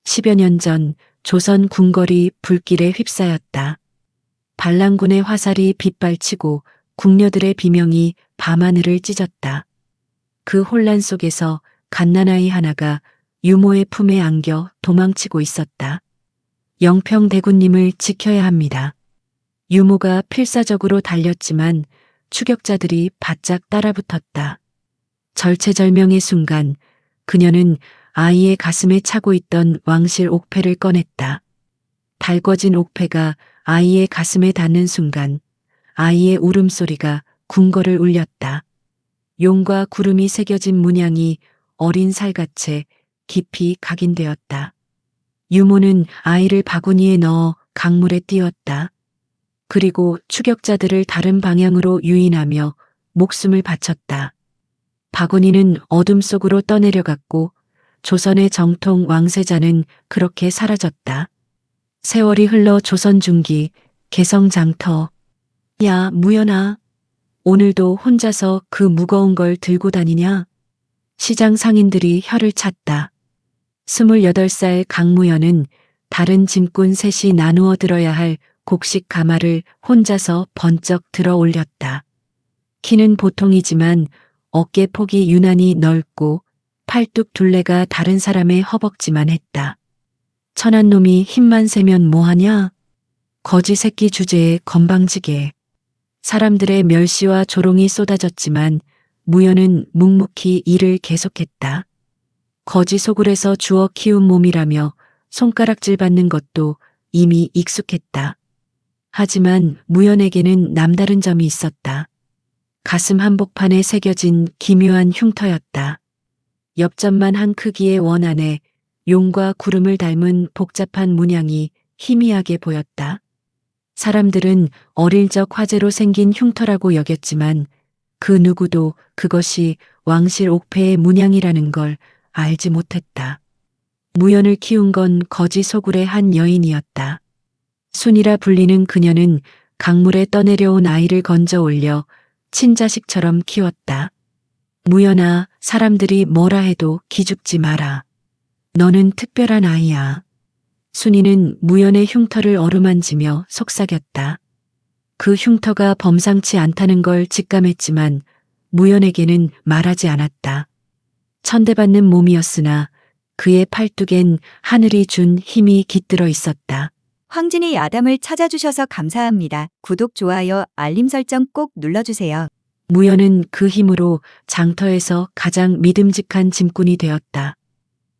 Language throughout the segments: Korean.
10여 년 전 조선 궁궐이 불길에 휩싸였다. 반란군의 화살이 빗발치고 궁녀들의 비명이 밤하늘을 찢었다. 그 혼란 속에서 갓난아이 하나가 유모의 품에 안겨 도망치고 있었다. 영평대군님을 지켜야 합니다. 유모가 필사적으로 달렸지만 추격자들이 바짝 따라붙었다. 절체절명의 순간 그녀는 아이의 가슴에 차고 있던 왕실 옥패를 꺼냈다. 달궈진 옥패가 아이의 가슴에 닿는 순간 아이의 울음소리가 궁궐을 울렸다. 용과 구름이 새겨진 문양이 어린 살갗에 깊이 각인되었다. 유모는 아이를 바구니에 넣어 강물에 띄웠다. 그리고 추격자들을 다른 방향으로 유인하며 목숨을 바쳤다. 바구니는 어둠 속으로 떠내려갔고 조선의 정통 왕세자는 그렇게 사라졌다. 세월이 흘러 조선 중기 개성장터. 야, 무연아. 오늘도 혼자서 그 무거운 걸 들고 다니냐? 시장 상인들이 혀를 찼다. 28살 강무연은 다른 짐꾼 셋이 나누어 들어야 할 곡식 가마를 혼자서 번쩍 들어 올렸다. 키는 보통이지만 어깨 폭이 유난히 넓고 팔뚝 둘레가 다른 사람의 허벅지만 했다. 천한 놈이 힘만 세면 뭐하냐? 거지 새끼 주제에 건방지게. 사람들의 멸시와 조롱이 쏟아졌지만 무연은 묵묵히 일을 계속했다. 거지 소굴에서 주워 키운 몸이라며 손가락질 받는 것도 이미 익숙했다. 하지만 무연에게는 남다른 점이 있었다. 가슴 한복판에 새겨진 기묘한 흉터였다. 엽전만 한 크기의 원 안에 용과 구름을 닮은 복잡한 문양이 희미하게 보였다. 사람들은 어릴 적 화재로 생긴 흉터라고 여겼지만 그 누구도 그것이 왕실 옥패의 문양이라는 걸 알지 못했다. 무연을 키운 건 거지 소굴의 한 여인이었다. 순이라 불리는 그녀는 강물에 떠내려온 아이를 건져 올려 친자식처럼 키웠다. 무연아, 사람들이 뭐라 해도 기죽지 마라. 너는 특별한 아이야. 순이는 무연의 흉터를 어루만지며 속삭였다. 그 흉터가 범상치 않다는 걸 직감했지만 무연에게는 말하지 않았다. 천대받는 몸이었으나 그의 팔뚝엔 하늘이 준 힘이 깃들어 있었다. 황진이 야담을 찾아주셔서 감사합니다. 구독, 좋아요, 알림 설정 꼭 눌러주세요. 무연은 그 힘으로 장터에서 가장 믿음직한 짐꾼이 되었다.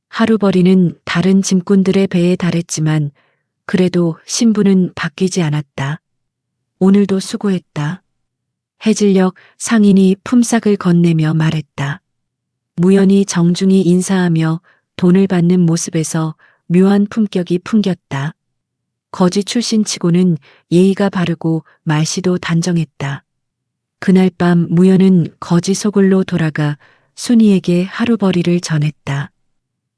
하루벌이는 다른 짐꾼들의 배에 달했지만 그래도 신분은 바뀌지 않았다. 오늘도 수고했다. 해질녘 상인이 품삯을 건네며 말했다. 무연이 정중히 인사하며 돈을 받는 모습에서 묘한 품격이 풍겼다. 거지 출신치고는 예의가 바르고 말씨도 단정했다. 그날 밤 무연은 거지 소굴로 돌아가 순이에게 하루벌이를 전했다.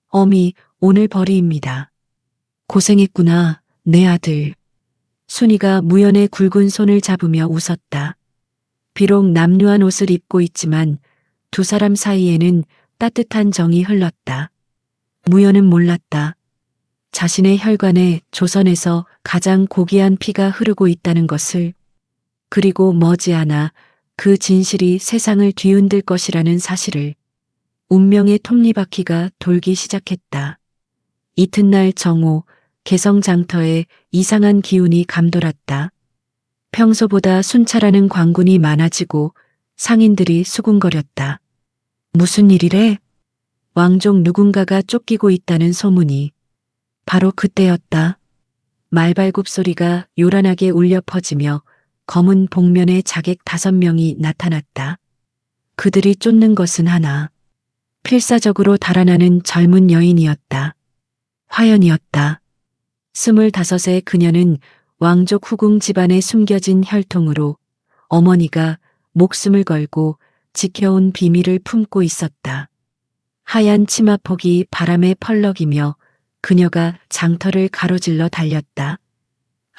어미, 오늘 벌이입니다. 고생했구나, 내 아들. 순이가 무연의 굵은 손을 잡으며 웃었다. 비록 남루한 옷을 입고 있지만 두 사람 사이에는 따뜻한 정이 흘렀다. 무연은 몰랐다. 자신의 혈관에 조선에서 가장 고귀한 피가 흐르고 있다는 것을, 그리고 머지않아 그 진실이 세상을 뒤흔들 것이라는 사실을. 운명의 톱니바퀴가 돌기 시작했다. 이튿날 정오, 개성장터에 이상한 기운이 감돌았다. 평소보다 순찰하는 광군이 많아지고 상인들이 수군거렸다. 무슨 일이래? 왕족 누군가가 쫓기고 있다는 소문이. 바로 그때였다. 말발굽 소리가 요란하게 울려 퍼지며 검은 복면의 자객 5명이 나타났다. 그들이 쫓는 것은 하나. 필사적으로 달아나는 젊은 여인이었다. 화연이었다. 25의 그녀는 왕족 후궁 집안에 숨겨진 혈통으로 어머니가 목숨을 걸고 지켜온 비밀을 품고 있었다. 하얀 치마폭이 바람에 펄럭이며 그녀가 장터를 가로질러 달렸다.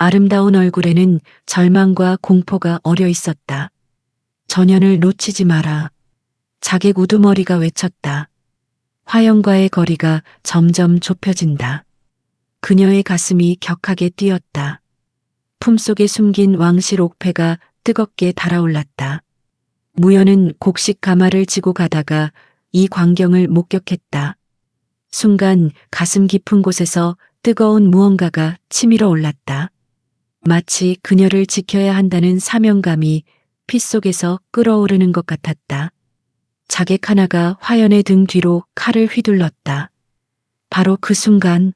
아름다운 얼굴에는 절망과 공포가 어려 있었다. 전연을 놓치지 마라. 자객 우두머리가 외쳤다. 화연과의 거리가 점점 좁혀진다. 그녀의 가슴이 격하게 뛰었다. 품속에 숨긴 왕실 옥패가 뜨겁게 달아올랐다. 무연은 곡식 가마를 지고 가다가 이 광경을 목격했다. 순간 가슴 깊은 곳에서 뜨거운 무언가가 치밀어 올랐다. 마치 그녀를 지켜야 한다는 사명감이 피 속에서 끓어오르는 것 같았다. 자객 하나가 화연의 등 뒤로 칼을 휘둘렀다. 바로 그 순간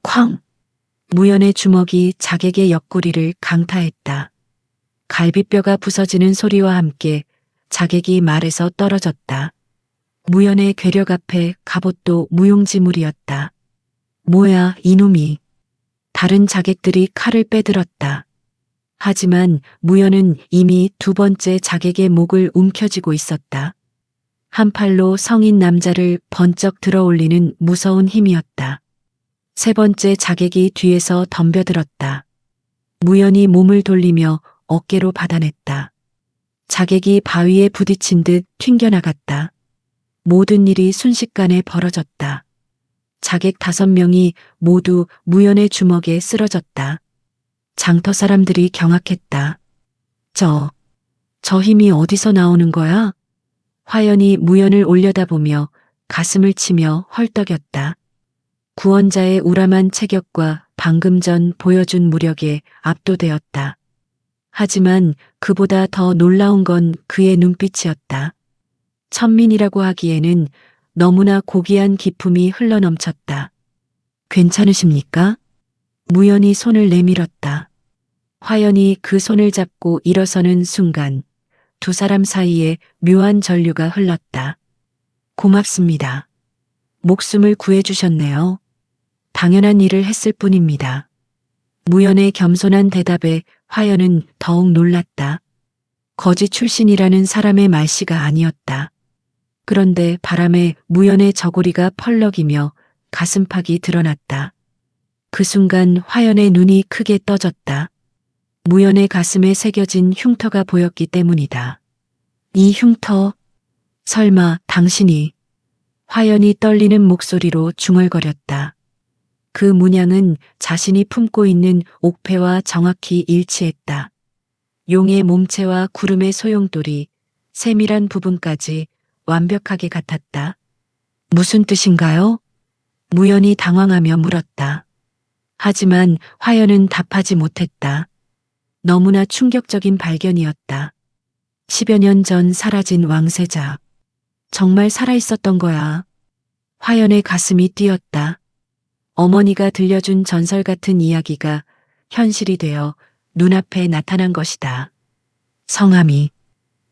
쾅! 무연의 주먹이 자객의 옆구리를 강타했다. 갈비뼈가 부서지는 소리와 함께 자객이 말에서 떨어졌다. 무연의 괴력 앞에 갑옷도 무용지물이었다. 뭐야 이놈이. 다른 자객들이 칼을 빼들었다. 하지만 무연은 이미 두 번째 자객의 목을 움켜쥐고 있었다. 한 팔로 성인 남자를 번쩍 들어올리는 무서운 힘이었다. 세 번째 자객이 뒤에서 덤벼들었다. 무연이 몸을 돌리며 어깨로 받아냈다. 자객이 바위에 부딪힌 듯 튕겨나갔다. 모든 일이 순식간에 벌어졌다. 자객 5명이 모두 무연의 주먹에 쓰러졌다. 장터 사람들이 경악했다. 저 힘이 어디서 나오는 거야? 화연이 무연을 올려다보며 가슴을 치며 헐떡였다. 구원자의 우람한 체격과 방금 전 보여준 무력에 압도되었다. 하지만 그보다 더 놀라운 건 그의 눈빛이었다. 천민이라고 하기에는 너무나 고귀한 기품이 흘러넘쳤다. 괜찮으십니까? 무연이 손을 내밀었다. 화연이 그 손을 잡고 일어서는 순간 두 사람 사이에 묘한 전류가 흘렀다. 고맙습니다. 목숨을 구해주셨네요. 당연한 일을 했을 뿐입니다. 무연의 겸손한 대답에 화연은 더욱 놀랐다. 거지 출신이라는 사람의 말씨가 아니었다. 그런데 바람에 무연의 저고리가 펄럭이며 가슴팍이 드러났다. 그 순간 화연의 눈이 크게 떠졌다. 무연의 가슴에 새겨진 흉터가 보였기 때문이다. 이 흉터, 설마 당신이? 화연이 떨리는 목소리로 중얼거렸다. 그 문양은 자신이 품고 있는 옥패와 정확히 일치했다. 용의 몸체와 구름의 소용돌이, 세밀한 부분까지 완벽하게 같았다. 무슨 뜻인가요? 무연이 당황하며 물었다. 하지만 화연은 답하지 못했다. 너무나 충격적인 발견이었다. 10여 년 전 사라진 왕세자. 정말 살아있었던 거야. 화연의 가슴이 뛰었다. 어머니가 들려준 전설 같은 이야기가 현실이 되어 눈앞에 나타난 것이다. 성함이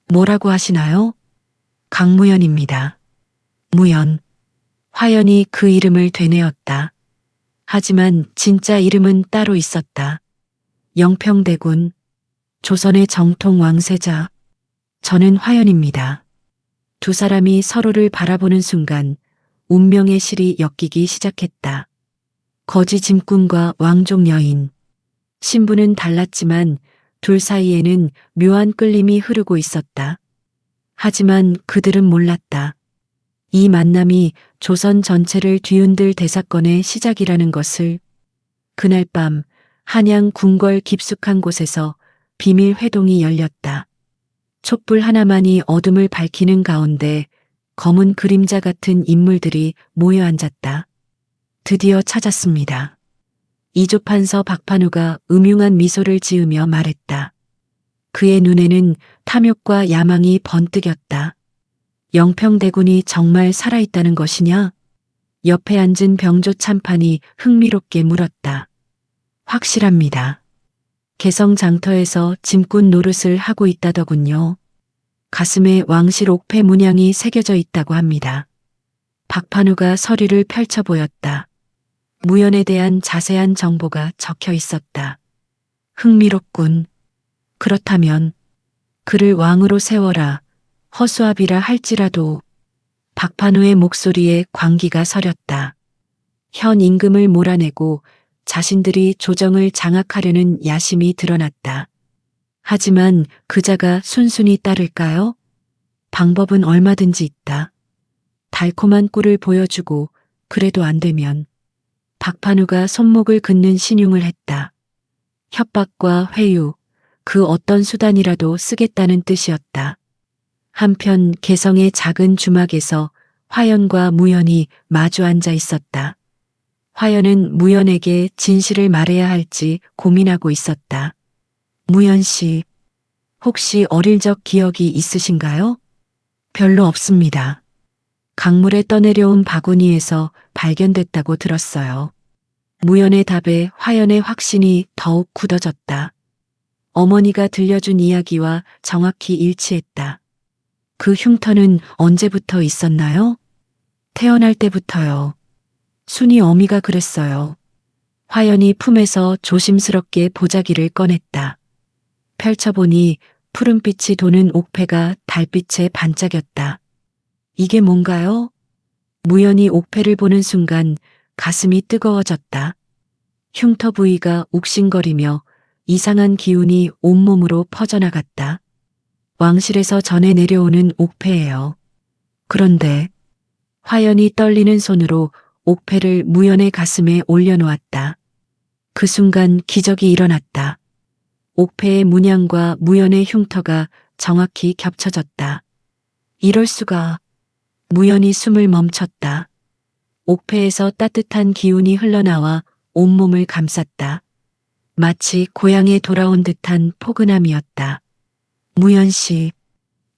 뭐라고 하시나요? 강무연입니다. 무연. 화연이 그 이름을 되뇌었다. 하지만 진짜 이름은 따로 있었다. 영평대군, 조선의 정통 왕세자. 저는 화연입니다. 두 사람이 서로를 바라보는 순간 운명의 실이 엮이기 시작했다. 거지 짐꾼과 왕족 여인. 신분은 달랐지만 둘 사이에는 묘한 끌림이 흐르고 있었다. 하지만 그들은 몰랐다. 이 만남이 조선 전체를 뒤흔들 대사건의 시작이라는 것을. 그날 밤 한양 궁궐 깊숙한 곳에서 비밀 회동이 열렸다. 촛불 하나만이 어둠을 밝히는 가운데 검은 그림자 같은 인물들이 모여 앉았다. 드디어 찾았습니다. 이조판서 박판우가 음흉한 미소를 지으며 말했다. 그의 눈에는 탐욕과 야망이 번뜩였다. 영평대군이 정말 살아있다는 것이냐? 옆에 앉은 병조 참판이 흥미롭게 물었다. 확실합니다. 개성 장터에서 짐꾼 노릇을 하고 있다더군요. 가슴에 왕실 옥패 문양이 새겨져 있다고 합니다. 박판우가 서류를 펼쳐 보였다. 무연에 대한 자세한 정보가 적혀 있었다. 흥미롭군. 그렇다면 그를 왕으로 세워라. 허수아비라 할지라도. 박판우의 목소리에 광기가 서렸다. 현 임금을 몰아내고 자신들이 조정을 장악하려는 야심이 드러났다. 하지만 그자가 순순히 따를까요? 방법은 얼마든지 있다. 달콤한 꿀을 보여주고 그래도 안 되면 박판우가 손목을 긋는 신용을 했다. 협박과 회유, 그 어떤 수단이라도 쓰겠다는 뜻이었다. 한편 개성의 작은 주막에서 화연과 무연이 마주 앉아 있었다. 화연은 무연에게 진실을 말해야 할지 고민하고 있었다. 무연 씨, 혹시 어릴 적 기억이 있으신가요? 별로 없습니다. 강물에 떠내려온 바구니에서 발견됐다고 들었어요. 무연의 답에 화연의 확신이 더욱 굳어졌다. 어머니가 들려준 이야기와 정확히 일치했다. 그 흉터는 언제부터 있었나요? 태어날 때부터요. 순이 어미가 그랬어요. 화연이 품에서 조심스럽게 보자기를 꺼냈다. 펼쳐보니 푸른빛이 도는 옥패가 달빛에 반짝였다. 이게 뭔가요? 무연이 옥패를 보는 순간 가슴이 뜨거워졌다. 흉터 부위가 욱신거리며 이상한 기운이 온몸으로 퍼져나갔다. 왕실에서 전해 내려오는 옥패예요. 그런데 화연이 떨리는 손으로 옥패를 무연의 가슴에 올려놓았다. 그 순간 기적이 일어났다. 옥패의 문양과 무연의 흉터가 정확히 겹쳐졌다. 이럴 수가. 무연이 숨을 멈췄다. 옥패에서 따뜻한 기운이 흘러나와 온몸을 감쌌다. 마치 고향에 돌아온 듯한 포근함이었다. 무연 씨,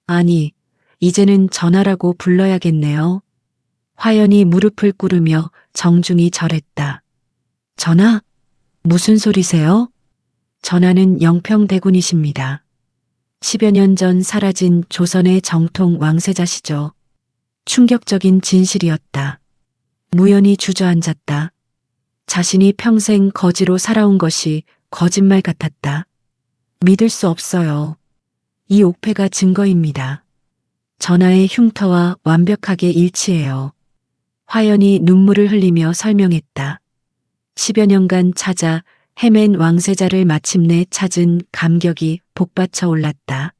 아니, 이제는 전하라고 불러야겠네요. 화연이 무릎을 꿇으며 정중히 절했다. 전하? 무슨 소리세요? 전하는 영평대군이십니다. 10여 년 전 사라진 조선의 정통 왕세자시죠. 충격적인 진실이었다. 무연이 주저앉았다. 자신이 평생 거지로 살아온 것이 거짓말 같았다. 믿을 수 없어요. 이 옥패가 증거입니다. 전하의 흉터와 완벽하게 일치해요. 화연이 눈물을 흘리며 설명했다. 10여 년간 찾아 헤맨 왕세자를 마침내 찾은 감격이 복받쳐 올랐다.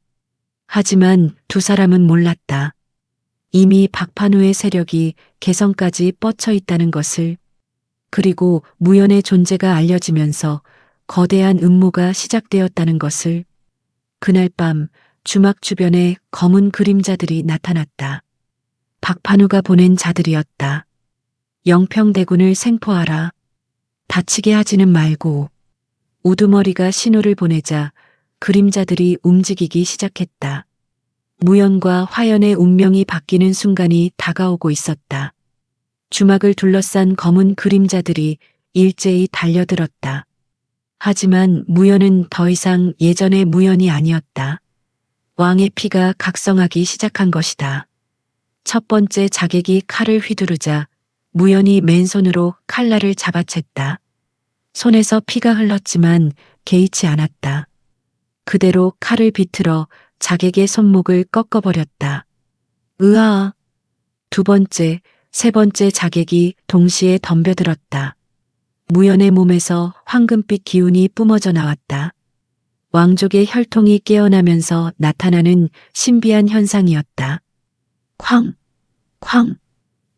하지만 두 사람은 몰랐다. 이미 박판우의 세력이 개성까지 뻗쳐 있다는 것을. 그리고 무연의 존재가 알려지면서 거대한 음모가 시작되었다는 것을. 그날 밤 주막 주변에 검은 그림자들이 나타났다. 박판우가 보낸 자들이었다. 영평대군을 생포하라. 다치게 하지는 말고. 우두머리가 신호를 보내자 그림자들이 움직이기 시작했다. 무연과 화연의 운명이 바뀌는 순간이 다가오고 있었다. 주막을 둘러싼 검은 그림자들이 일제히 달려들었다. 하지만 무연은 더 이상 예전의 무연이 아니었다. 왕의 피가 각성하기 시작한 것이다. 첫 번째 자객이 칼을 휘두르자 무연이 맨손으로 칼날을 잡아챘다. 손에서 피가 흘렀지만 개의치 않았다. 그대로 칼을 비틀어 자객의 손목을 꺾어버렸다. 으아! 두 번째, 세 번째 자객이 동시에 덤벼들었다. 무연의 몸에서 황금빛 기운이 뿜어져 나왔다. 왕족의 혈통이 깨어나면서 나타나는 신비한 현상이었다. 쾅! 쾅!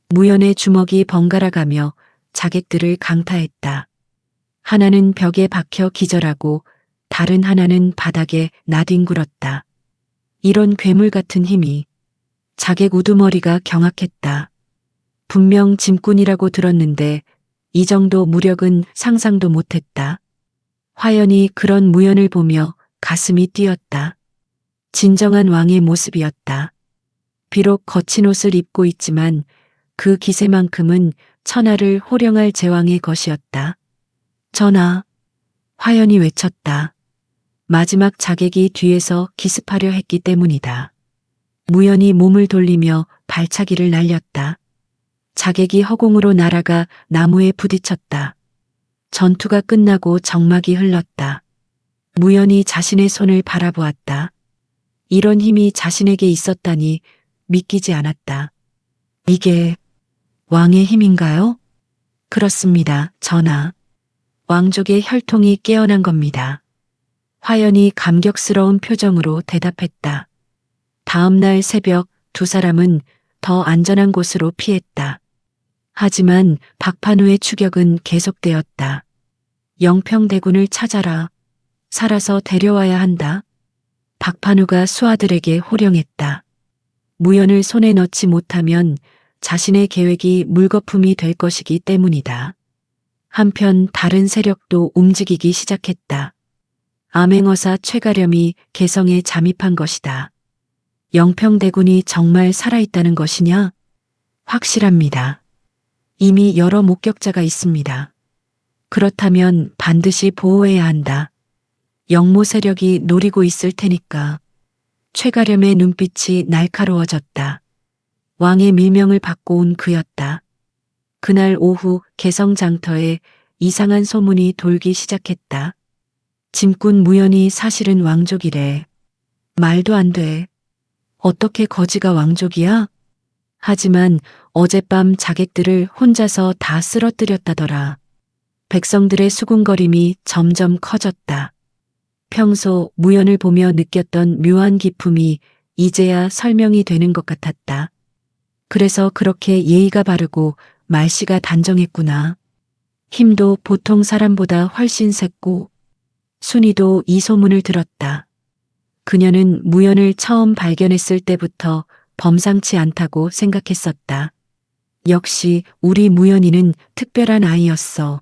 무연의 주먹이 번갈아가며 자객들을 강타했다. 하나는 벽에 박혀 기절하고 다른 하나는 바닥에 나뒹굴었다. 이런 괴물 같은 힘이. 자객 우두머리가 경악했다. 분명 짐꾼이라고 들었는데 이 정도 무력은 상상도 못했다. 화연이 그런 무연을 보며 가슴이 뛰었다. 진정한 왕의 모습이었다. 비록 거친 옷을 입고 있지만 그 기세만큼은 천하를 호령할 제왕의 것이었다. 전하, 화연이 외쳤다. 마지막 자객이 뒤에서 기습하려 했기 때문이다. 무연이 몸을 돌리며 발차기를 날렸다. 자객이 허공으로 날아가 나무에 부딪혔다. 전투가 끝나고 정막이 흘렀다. 무연이 자신의 손을 바라보았다. 이런 힘이 자신에게 있었다니 믿기지 않았다. 이게 왕의 힘인가요? 그렇습니다, 전하. 왕족의 혈통이 깨어난 겁니다. 화연이 감격스러운 표정으로 대답했다. 다음 날 새벽 두 사람은 더 안전한 곳으로 피했다. 하지만 박판우의 추격은 계속되었다. 영평대군을 찾아라. 살아서 데려와야 한다. 박판우가 수하들에게 호령했다. 무연을 손에 넣지 못하면 자신의 계획이 물거품이 될 것이기 때문이다. 한편 다른 세력도 움직이기 시작했다. 암행어사 최가렴이 개성에 잠입한 것이다. 영평대군이 정말 살아있다는 것이냐? 확실합니다. 이미 여러 목격자가 있습니다. 그렇다면 반드시 보호해야 한다. 영모 세력이 노리고 있을 테니까. 최가렴의 눈빛이 날카로워졌다. 왕의 밀명을 받고 온 그였다. 그날 오후 개성장터에 이상한 소문이 돌기 시작했다. 짐꾼 무연이 사실은 왕족이래. 말도 안 돼. 어떻게 거지가 왕족이야? 하지만 어젯밤 자객들을 혼자서 다 쓰러뜨렸다더라. 백성들의 수군거림이 점점 커졌다. 평소 무연을 보며 느꼈던 묘한 기품이 이제야 설명이 되는 것 같았다. 그래서 그렇게 예의가 바르고 말씨가 단정했구나. 힘도 보통 사람보다 훨씬 셌고 순이도 이 소문을 들었다. 그녀는 무연을 처음 발견했을 때부터 범상치 않다고 생각했었다. 역시 우리 무연이는 특별한 아이였어.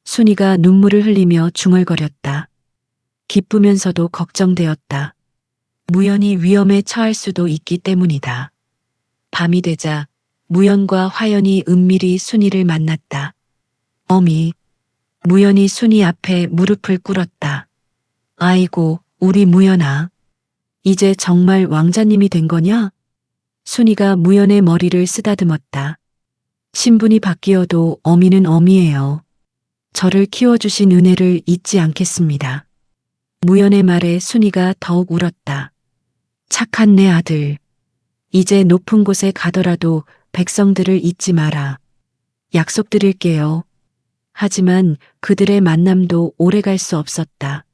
순이가 눈물을 흘리며 중얼거렸다. 기쁘면서도 걱정되었다. 무연이 위험에 처할 수도 있기 때문이다. 밤이 되자 무연과 화연이 은밀히 순이를 만났다. 어미. 무연이 순이 앞에 무릎을 꿇었다. 아이고, 우리 무연아. 이제 정말 왕자님이 된 거냐? 순이가 무연의 머리를 쓰다듬었다. 신분이 바뀌어도 어미는 어미예요. 저를 키워주신 은혜를 잊지 않겠습니다. 무연의 말에 순이가 더욱 울었다. 착한 내 아들. 이제 높은 곳에 가더라도 백성들을 잊지 마라. 약속드릴게요. 하지만 그들의 만남도 오래 갈 수 없었다.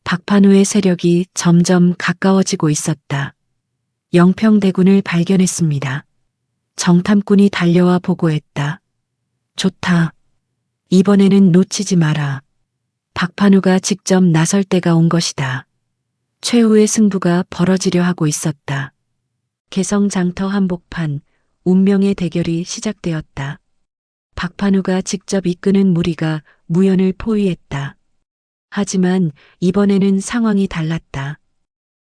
박판우의 세력이 점점 가까워지고 있었다. 영평대군을 발견했습니다. 정탐꾼이 달려와 보고했다. 좋다. 이번에는 놓치지 마라. 박판우가 직접 나설 때가 온 것이다. 최후의 승부가 벌어지려 하고 있었다. 개성장터 한복판, 운명의 대결이 시작되었다. 박판우가 직접 이끄는 무리가 무연을 포위했다. 하지만 이번에는 상황이 달랐다.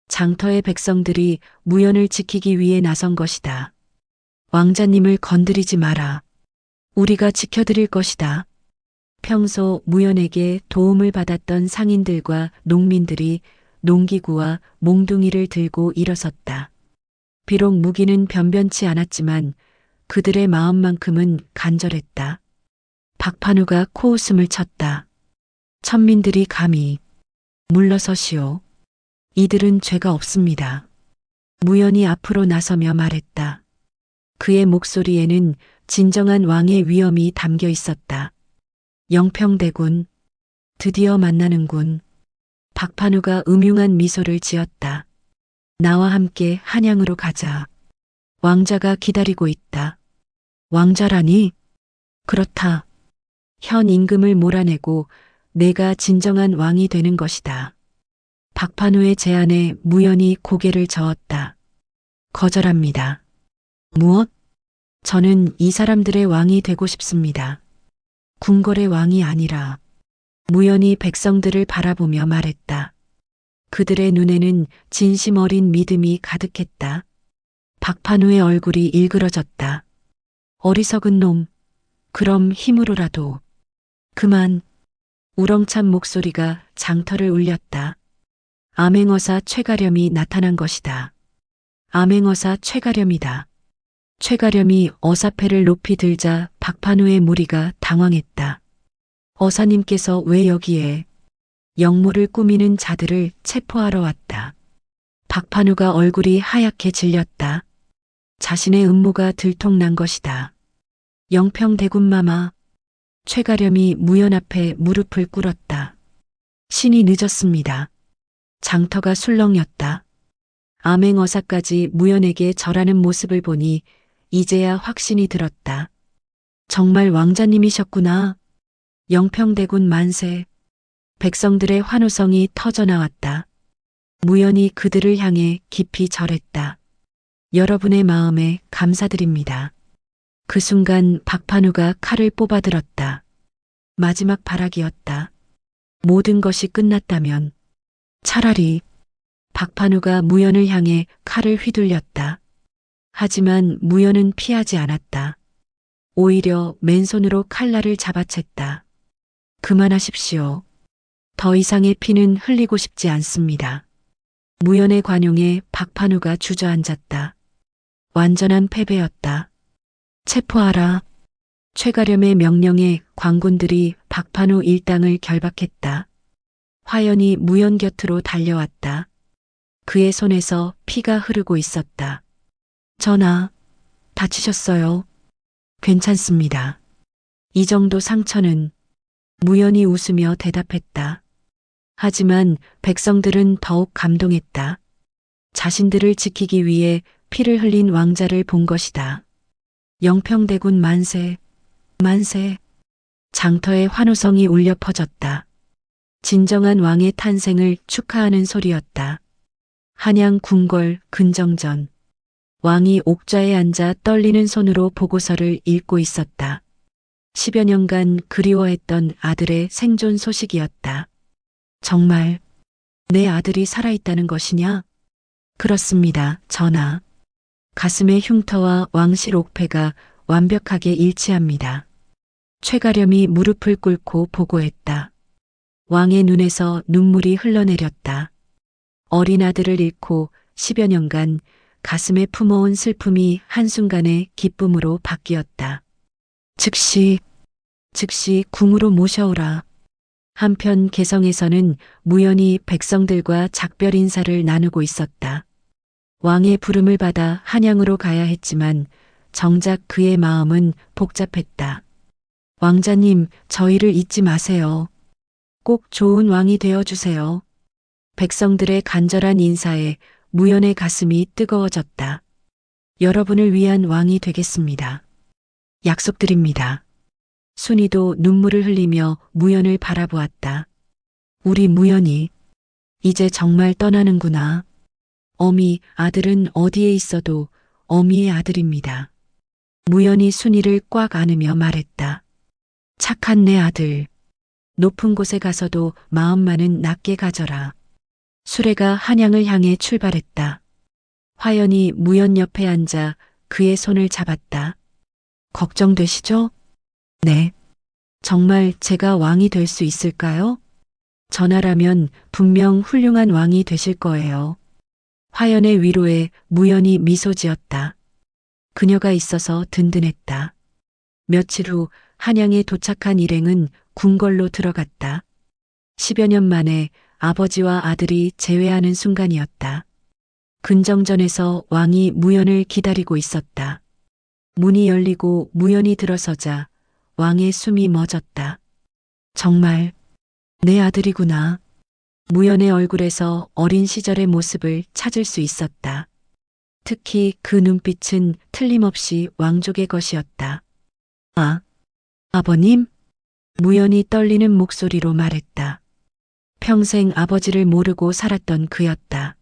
장터의 백성들이 무연을 지키기 위해 나선 것이다. 왕자님을 건드리지 마라. 우리가 지켜드릴 것이다. 평소 무연에게 도움을 받았던 상인들과 농민들이 농기구와 몽둥이를 들고 일어섰다. 비록 무기는 변변치 않았지만 그들의 마음만큼은 간절했다. 박판우가 코웃음을 쳤다. 천민들이 감히 물러서시오. 이들은 죄가 없습니다. 무연이 앞으로 나서며 말했다. 그의 목소리에는 진정한 왕의 위엄이 담겨 있었다. 영평대군, 드디어 만나는군. 박판우가 음흉한 미소를 지었다. 나와 함께 한양으로 가자. 왕자가 기다리고 있다. 왕자라니? 그렇다. 현 임금을 몰아내고 내가 진정한 왕이 되는 것이다. 박판우의 제안에 무연이 고개를 저었다. 거절합니다. 무엇? 저는 이 사람들의 왕이 되고 싶습니다. 궁궐의 왕이 아니라. 무연이 백성들을 바라보며 말했다. 그들의 눈에는 진심 어린 믿음이 가득했다. 박판우의 얼굴이 일그러졌다. 어리석은 놈. 그럼 힘으로라도. 그만. 우렁찬 목소리가 장터를 울렸다. 암행어사 최가렴이 나타난 것이다. 암행어사 최가렴이다. 최가렴이 어사패를 높이 들자 박판우의 무리가 당황했다. 어사님께서 왜 여기에? 영모를 꾸미는 자들을 체포하러 왔다. 박판우가 얼굴이 하얗게 질렸다. 자신의 음모가 들통난 것이다. 영평대군마마. 최가렴이 무연 앞에 무릎을 꿇었다. 신이 늦었습니다. 장터가 술렁였다. 암행어사까지 무연에게 절하는 모습을 보니 이제야 확신이 들었다. 정말 왕자님이셨구나. 영평대군 만세. 백성들의 환호성이 터져나왔다. 무연히 그들을 향해 깊이 절했다. 여러분의 마음에 감사드립니다. 그 순간 박판우가 칼을 뽑아들었다. 마지막 발악이었다. 모든 것이 끝났다면 차라리 박판우가 무연을 향해 칼을 휘둘렸다. 하지만 무연은 피하지 않았다. 오히려 맨손으로 칼날을 잡아챘다. 그만하십시오. 더 이상의 피는 흘리고 싶지 않습니다. 무연의 관용에 박판우가 주저앉았다. 완전한 패배였다. 체포하라. 최가렴의 명령에 광군들이 박판우 일당을 결박했다. 화연이 무연 곁으로 달려왔다. 그의 손에서 피가 흐르고 있었다. 전하, 다치셨어요? 괜찮습니다. 이 정도 상처는. 무연이 웃으며 대답했다. 하지만 백성들은 더욱 감동했다. 자신들을 지키기 위해 피를 흘린 왕자를 본 것이다. 영평대군 만세, 만세. 장터의 환호성이 울려 퍼졌다. 진정한 왕의 탄생을 축하하는 소리였다. 한양 궁궐 근정전. 왕이 옥좌에 앉아 떨리는 손으로 보고서를 읽고 있었다. 10여 년간 그리워했던 아들의 생존 소식이었다. 정말 내 아들이 살아있다는 것이냐? 그렇습니다, 전하. 가슴의 흉터와 왕실 옥패가 완벽하게 일치합니다. 최가렴이 무릎을 꿇고 보고했다. 왕의 눈에서 눈물이 흘러내렸다. 어린 아들을 잃고 10여 년간 가슴에 품어온 슬픔이 한순간에 기쁨으로 바뀌었다. 즉시 궁으로 모셔오라. 한편 개성에서는 무연히 백성들과 작별 인사를 나누고 있었다. 왕의 부름을 받아 한양으로 가야 했지만 정작 그의 마음은 복잡했다. 왕자님, 저희를 잊지 마세요. 꼭 좋은 왕이 되어주세요. 백성들의 간절한 인사에 무연의 가슴이 뜨거워졌다. 여러분을 위한 왕이 되겠습니다. 약속드립니다. 순이도 눈물을 흘리며 무연을 바라보았다. 우리 무연이 이제 정말 떠나는구나. 어미, 아들은 어디에 있어도 어미의 아들입니다. 무연이 순이를 꽉 안으며 말했다. 착한 내 아들. 높은 곳에 가서도 마음만은 낮게 가져라. 수레가 한양을 향해 출발했다. 화연이 무연 옆에 앉아 그의 손을 잡았다. 걱정되시죠? 네. 정말 제가 왕이 될 수 있을까요? 전하라면 분명 훌륭한 왕이 되실 거예요. 화연의 위로에 무연이 미소 지었다. 그녀가 있어서 든든했다. 며칠 후 한양에 도착한 일행은 궁궐로 들어갔다. 10여 년 만에 아버지와 아들이 재회하는 순간이었다. 근정전에서 왕이 무연을 기다리고 있었다. 문이 열리고 무연이 들어서자 왕의 숨이 멎었다. 정말 내 아들이구나. 무연의 얼굴에서 어린 시절의 모습을 찾을 수 있었다. 특히 그 눈빛은 틀림없이 왕족의 것이었다. 아, 아버님? 무연이 떨리는 목소리로 말했다. 평생 아버지를 모르고 살았던 그였다.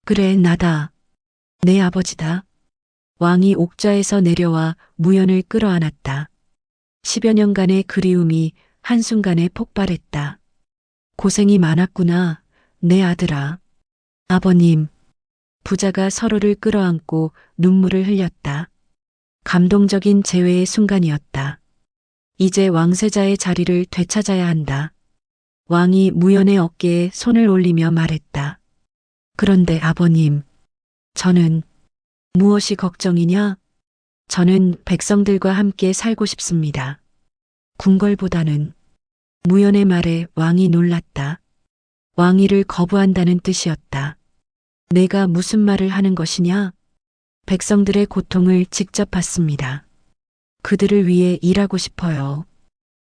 그래, 나다. 내 아버지다. 왕이 옥좌에서 내려와 무연을 끌어안았다. 10여 년간의 그리움이 한순간에 폭발했다. 고생이 많았구나, 내 아들아. 아버님. 부자가 서로를 끌어안고 눈물을 흘렸다. 감동적인 재회의 순간이었다. 이제 왕세자의 자리를 되찾아야 한다. 왕이 무연의 어깨에 손을 올리며 말했다. 그런데 아버님, 저는 무엇이 걱정이냐? 저는 백성들과 함께 살고 싶습니다. 궁궐보다는. 무연의 말에 왕이 놀랐다. 왕위를 거부한다는 뜻이었다. 내가 무슨 말을 하는 것이냐? 백성들의 고통을 직접 봤습니다. 그들을 위해 일하고 싶어요.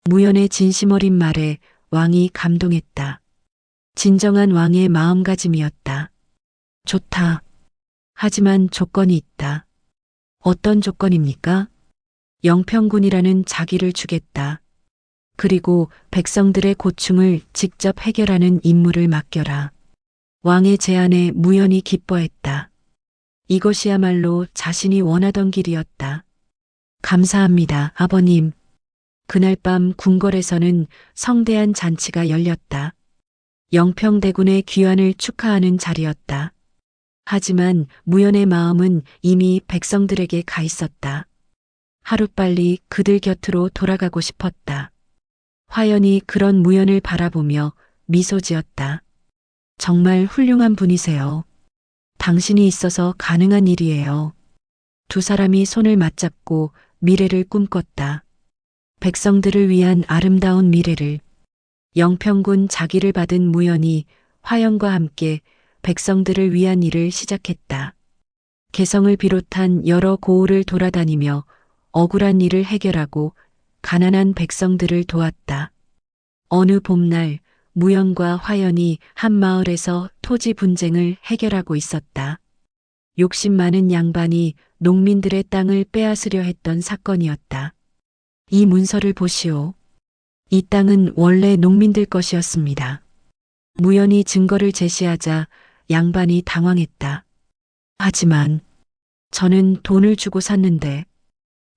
무연의 진심 어린 말에 왕이 감동했다. 진정한 왕의 마음가짐이었다. 좋다. 하지만 조건이 있다. 어떤 조건입니까? 영평군이라는 자기를 주겠다. 그리고 백성들의 고충을 직접 해결하는 임무를 맡겨라. 왕의 제안에 무연히 기뻐했다. 이것이야말로 자신이 원하던 길이었다. 감사합니다, 아버님. 그날 밤 궁궐에서는 성대한 잔치가 열렸다. 영평대군의 귀환을 축하하는 자리였다. 하지만 무연의 마음은 이미 백성들에게 가 있었다. 하루빨리 그들 곁으로 돌아가고 싶었다. 화연이 그런 무연을 바라보며 미소 지었다. 정말 훌륭한 분이세요. 당신이 있어서 가능한 일이에요. 두 사람이 손을 맞잡고 미래를 꿈꿨다. 백성들을 위한 아름다운 미래를. 영평군 자기를 받은 무연이 화연과 함께 백성들을 위한 일을 시작했다. 개성을 비롯한 여러 고을을 돌아다니며 억울한 일을 해결하고 가난한 백성들을 도왔다. 어느 봄날 무연과 화연이 한 마을에서 토지 분쟁을 해결하고 있었다. 욕심 많은 양반이 농민들의 땅을 빼앗으려 했던 사건이었다. 이 문서를 보시오. 이 땅은 원래 농민들 것이었습니다. 무연이 증거를 제시하자 양반이 당황했다. 하지만 저는 돈을 주고 샀는데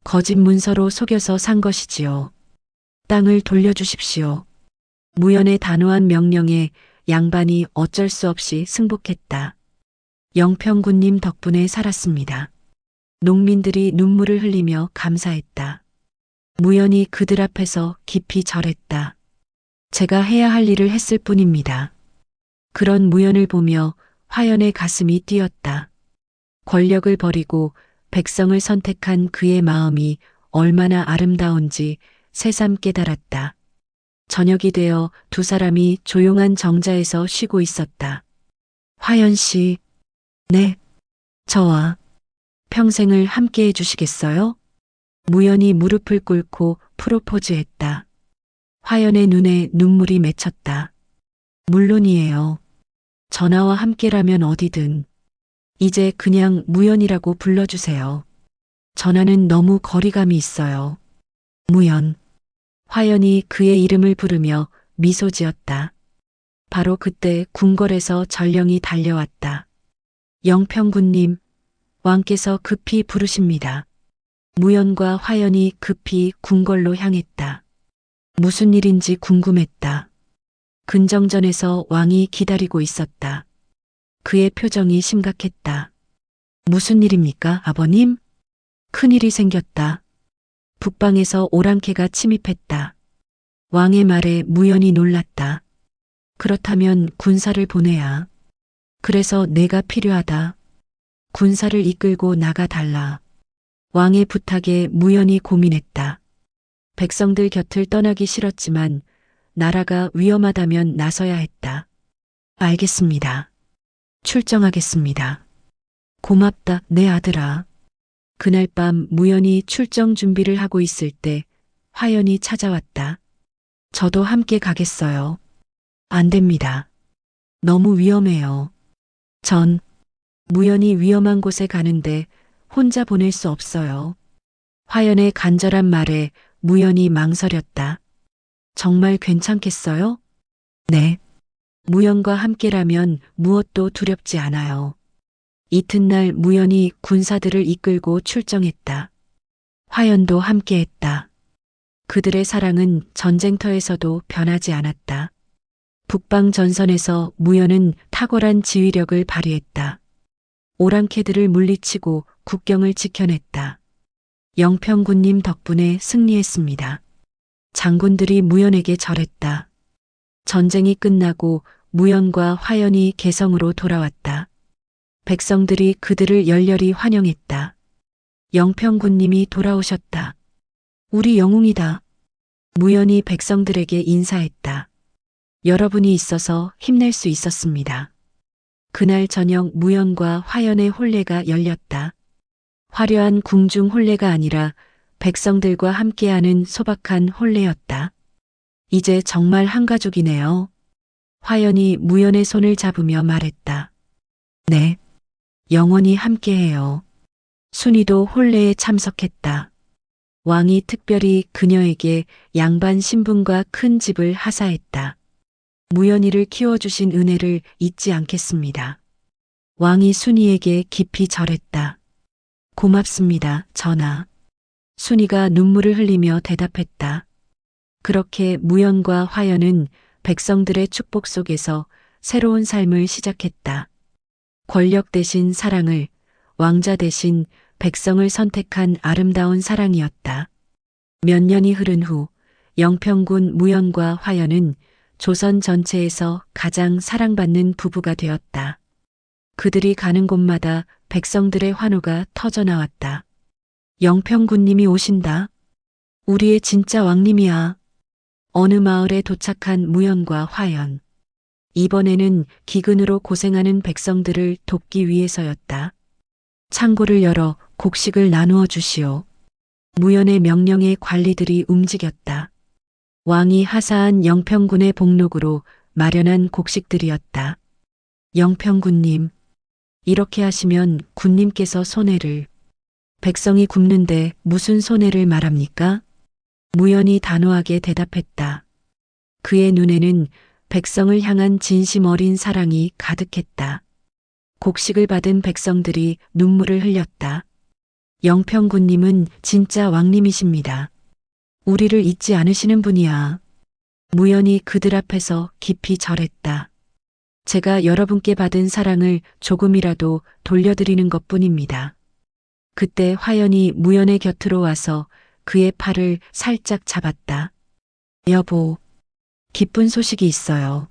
거짓 문서로 속여서 산 것이지요. 땅을 돌려주십시오. 무연의 단호한 명령에 양반이 어쩔 수 없이 승복했다. 영평군님 덕분에 살았습니다. 농민들이 눈물을 흘리며 감사했다. 무연이 그들 앞에서 깊이 절했다. 제가 해야 할 일을 했을 뿐입니다. 그런 무연을 보며 화연의 가슴이 뛰었다. 권력을 버리고 백성을 선택한 그의 마음이 얼마나 아름다운지 새삼 깨달았다. 저녁이 되어 두 사람이 조용한 정자에서 쉬고 있었다. 화연 씨, 네, 저와 평생을 함께 해주시겠어요? 무연이 무릎을 꿇고 프로포즈했다. 화연의 눈에 눈물이 맺혔다. 물론이에요. 전하와 함께라면 어디든. 이제 그냥 무연이라고 불러주세요. 전하는 너무 거리감이 있어요. 무연. 화연이 그의 이름을 부르며 미소 지었다. 바로 그때 궁궐에서 전령이 달려왔다. 영평군님, 왕께서 급히 부르십니다. 무연과 화연이 급히 궁궐로 향했다. 무슨 일인지 궁금했다. 근정전에서 왕이 기다리고 있었다. 그의 표정이 심각했다. 무슨 일입니까, 아버님? 큰일이 생겼다. 북방에서 오랑캐가 침입했다. 왕의 말에 무연이 놀랐다. 그렇다면 군사를 보내야. 그래서 내가 필요하다. 군사를 이끌고 나가 달라. 왕의 부탁에 무연이 고민했다. 백성들 곁을 떠나기 싫었지만 나라가 위험하다면 나서야 했다. 알겠습니다. 출정하겠습니다. 고맙다, 내 아들아. 그날 밤 무연이 출정 준비를 하고 있을 때 화연이 찾아왔다. 저도 함께 가겠어요. 안 됩니다. 너무 위험해요. 전 무연이 위험한 곳에 가는데 혼자 보낼 수 없어요. 화연의 간절한 말에 무연이 망설였다. 정말 괜찮겠어요? 네. 무연과 함께라면 무엇도 두렵지 않아요. 이튿날 무연이 군사들을 이끌고 출정했다. 화연도 함께했다. 그들의 사랑은 전쟁터에서도 변하지 않았다. 북방 전선에서 무연은 탁월한 지휘력을 발휘했다. 오랑캐들을 물리치고 국경을 지켜냈다. 영평군님 덕분에 승리했습니다. 장군들이 무연에게 절했다. 전쟁이 끝나고 무연과 화연이 개성으로 돌아왔다. 백성들이 그들을 열렬히 환영했다. 영평군님이 돌아오셨다. 우리 영웅이다. 무연이 백성들에게 인사했다. 여러분이 있어서 힘낼 수 있었습니다. 그날 저녁 무연과 화연의 혼례가 열렸다. 화려한 궁중 혼례가 아니라 백성들과 함께하는 소박한 혼례였다. 이제 정말 한 가족이네요. 화연이 무연의 손을 잡으며 말했다. 네, 영원히 함께해요. 순이도 혼례에 참석했다. 왕이 특별히 그녀에게 양반 신분과 큰 집을 하사했다. 무연희를 키워주신 은혜를 잊지 않겠습니다. 왕이 순이에게 깊이 절했다. 고맙습니다, 전하. 순이가 눈물을 흘리며 대답했다. 그렇게 무연과 화연은 백성들의 축복 속에서 새로운 삶을 시작했다. 권력 대신 사랑을, 왕자 대신 백성을 선택한 아름다운 사랑이었다. 몇 년이 흐른 후 영평군 무연과 화연은 조선 전체에서 가장 사랑받는 부부가 되었다. 그들이 가는 곳마다 백성들의 환호가 터져나왔다. 영평군님이 오신다. 우리의 진짜 왕님이야. 어느 마을에 도착한 무연과 화연. 이번에는 기근으로 고생하는 백성들을 돕기 위해서였다. 창고를 열어 곡식을 나누어 주시오. 무연의 명령에 관리들이 움직였다. 왕이 하사한 영평군의 복록으로 마련한 곡식들이었다. 영평군님, 이렇게 하시면 군님께서 손해를. 백성이 굶는데 무슨 손해를 말합니까? 무연이 단호하게 대답했다. 그의 눈에는 백성을 향한 진심 어린 사랑이 가득했다. 곡식을 받은 백성들이 눈물을 흘렸다. 영평군님은 진짜 왕님이십니다. 우리를 잊지 않으시는 분이야. 무연이 그들 앞에서 깊이 절했다. 제가 여러분께 받은 사랑을 조금이라도 돌려드리는 것뿐입니다. 그때 화연이 무연의 곁으로 와서 그의 팔을 살짝 잡았다. 여보, 기쁜 소식이 있어요.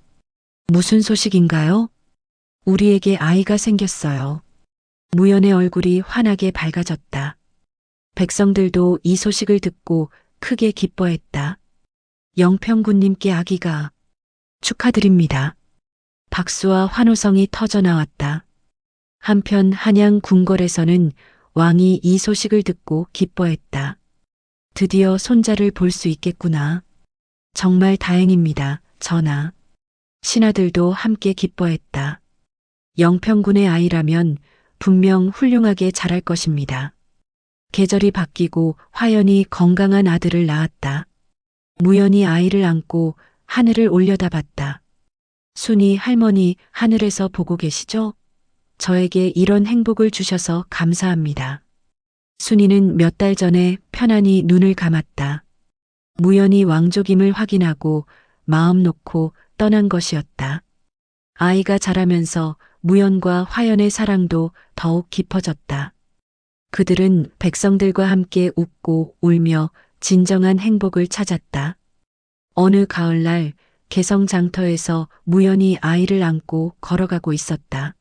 무슨 소식인가요? 우리에게 아이가 생겼어요. 무연의 얼굴이 환하게 밝아졌다. 백성들도 이 소식을 듣고 크게 기뻐했다. 영평군님께 아기가. 축하드립니다. 박수와 환호성이 터져나왔다. 한편 한양 궁궐에서는 왕이 이 소식을 듣고 기뻐했다. 드디어 손자를 볼 수 있겠구나. 정말 다행입니다, 전하. 신하들도 함께 기뻐했다. 영평군의 아이라면 분명 훌륭하게 자랄 것입니다. 계절이 바뀌고 화연이 건강한 아들을 낳았다. 무연이 아이를 안고 하늘을 올려다봤다. 순이 할머니 하늘에서 보고 계시죠? 저에게 이런 행복을 주셔서 감사합니다. 순이는 몇 달 전에 편안히 눈을 감았다. 무연이 왕족임을 확인하고 마음 놓고 떠난 것이었다. 아이가 자라면서 무연과 화연의 사랑도 더욱 깊어졌다. 그들은 백성들과 함께 웃고 울며 진정한 행복을 찾았다. 어느 가을날 개성장터에서 무연이 아이를 안고 걸어가고 있었다.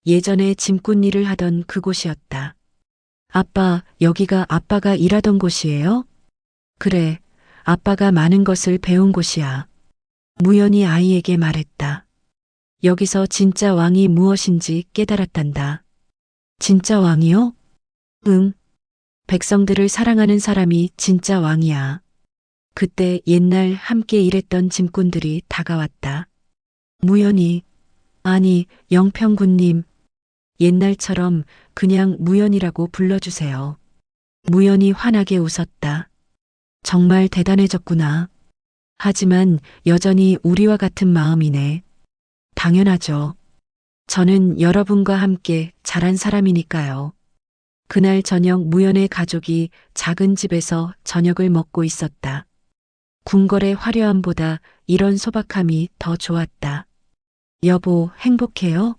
예전에 짐꾼 일을 하던 그곳이었다. 아빠, 여기가 아빠가 일하던 곳이에요? 그래, 아빠가 많은 것을 배운 곳이야. 무연이 아이에게 말했다. 여기서 진짜 왕이 무엇인지 깨달았단다. 진짜 왕이요? 응. 백성들을 사랑하는 사람이 진짜 왕이야. 그때 옛날 함께 일했던 짐꾼들이 다가왔다. 무연이, 아니, 영평군님. 옛날처럼 그냥 무연이라고 불러주세요. 무연이 환하게 웃었다. 정말 대단해졌구나. 하지만 여전히 우리와 같은 마음이네. 당연하죠. 저는 여러분과 함께 자란 사람이니까요. 그날 저녁 무연의 가족이 작은 집에서 저녁을 먹고 있었다. 궁궐의 화려함보다 이런 소박함이 더 좋았다. 여보, 행복해요?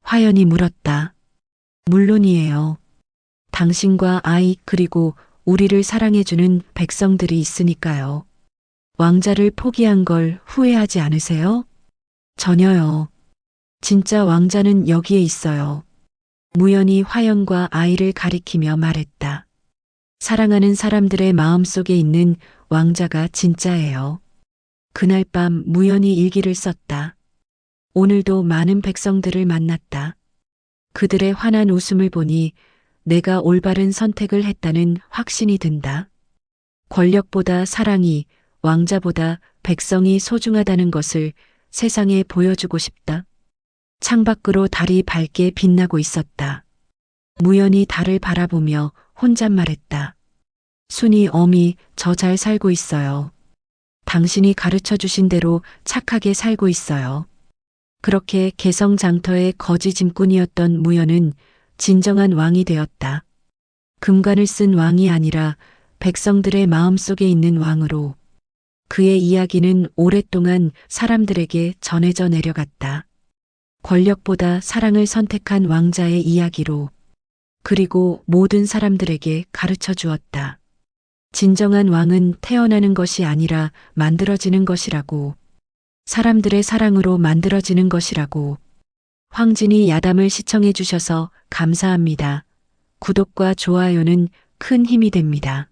화연이 물었다. 물론이에요. 당신과 아이 그리고 우리를 사랑해주는 백성들이 있으니까요. 왕자를 포기한 걸 후회하지 않으세요? 전혀요. 진짜 왕자는 여기에 있어요. 무연이 화연과 아이를 가리키며 말했다. 사랑하는 사람들의 마음속에 있는 왕자가 진짜예요. 그날 밤 무연이 일기를 썼다. 오늘도 많은 백성들을 만났다. 그들의 환한 웃음을 보니 내가 올바른 선택을 했다는 확신이 든다. 권력보다 사랑이, 왕자보다 백성이 소중하다는 것을 세상에 보여주고 싶다. 창밖으로 달이 밝게 빛나고 있었다. 무연히 달을 바라보며 혼잣말했다. 순이 어미, 저 잘 살고 있어요. 당신이 가르쳐 주신 대로 착하게 살고 있어요. 그렇게 개성장터의 거지 짐꾼이었던 무연은 진정한 왕이 되었다. 금관을 쓴 왕이 아니라 백성들의 마음속에 있는 왕으로 그의 이야기는 오랫동안 사람들에게 전해져 내려갔다. 권력보다 사랑을 선택한 왕자의 이야기로 그리고 모든 사람들에게 가르쳐 주었다. 진정한 왕은 태어나는 것이 아니라 만들어지는 것이라고, 사람들의 사랑으로 만들어지는 것이라고. 황진이 야담을 시청해 주셔서 감사합니다. 구독과 좋아요는 큰 힘이 됩니다.